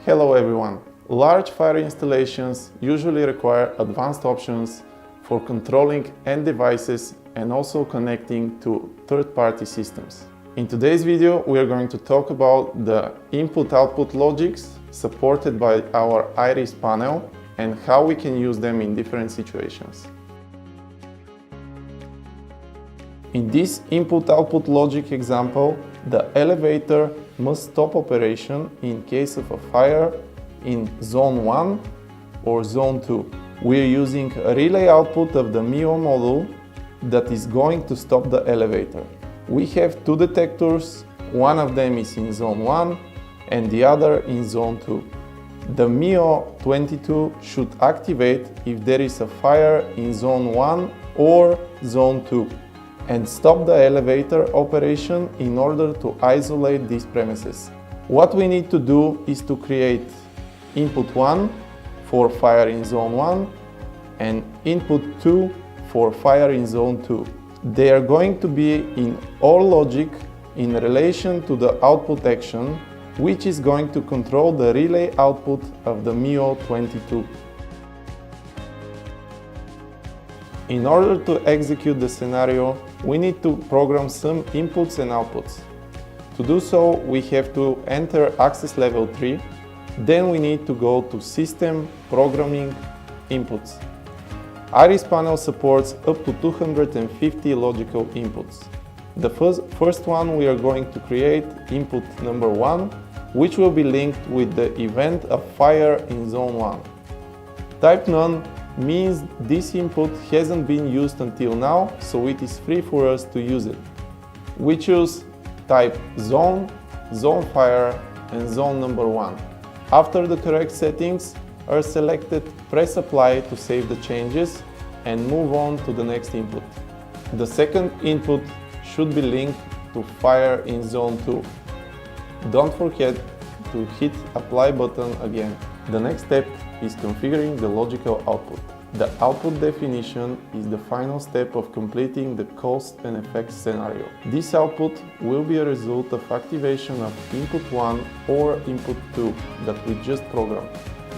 Hello everyone! Large fire installations usually require advanced options for controlling end devices and also connecting to third-party systems. In today's video, we are going to talk about the input-output logics supported by our Iris panel and how we can use them in different situations. In this input-output logic example, the elevator must stop operation in case of a fire in Zone 1 or Zone 2. We are using a relay output of the MIO module that is going to stop the elevator. We have two detectors, one of them is in Zone 1 and the other in Zone 2. The MIO 22 should activate if there is a fire in Zone 1 or Zone 2 and stop the elevator operation in order to isolate these premises. What we need to do is to create input 1 for fire in Zone 1 and input 2 for fire in Zone 2. They are going to be in OR logic in relation to the output action, which is going to control the relay output of the MIO 22. In order to execute the scenario, we need to program some inputs and outputs. To do so, we have to enter access level 3. Then we need to go to System Programming Inputs. Iris panel supports up to 250 logical inputs. The first one we are going to create input number 1, which will be linked with the event of fire in Zone 1. Type none means this input hasn't been used until now, so it is free for us to use it. We choose type zone, zone fire, and zone number 1. After the correct settings are selected, press apply to save the changes and move on to the next input. The second input should be linked to fire in Zone 2. Don't forget to hit apply button again. The next step is configuring the logical output. The output definition is the final step of completing the cause and effect scenario. This output will be a result of activation of input 1 or input 2 that we just programmed.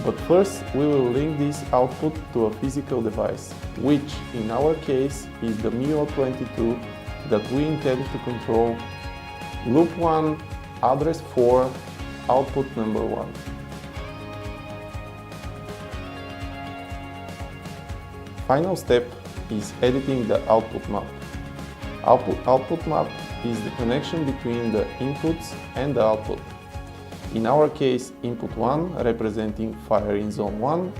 But first, we will link this output to a physical device, which in our case is the MIO 22 that we intend to control loop 1, address 4, output number 1. Final step is editing the output map. Output map is the connection between the inputs and the output. In our case, input 1 representing fire in Zone 1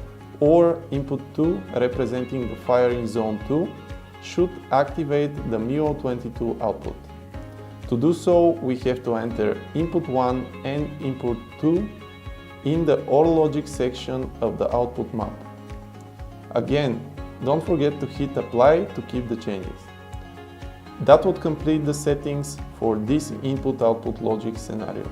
or input 2 representing the fire in Zone 2 should activate the MIO 22 output. To do so, we have to enter input 1 and input 2 in the OR logic section of the output map. Again, don't forget to hit apply to keep the changes. That would complete the settings for this input-output logic scenario.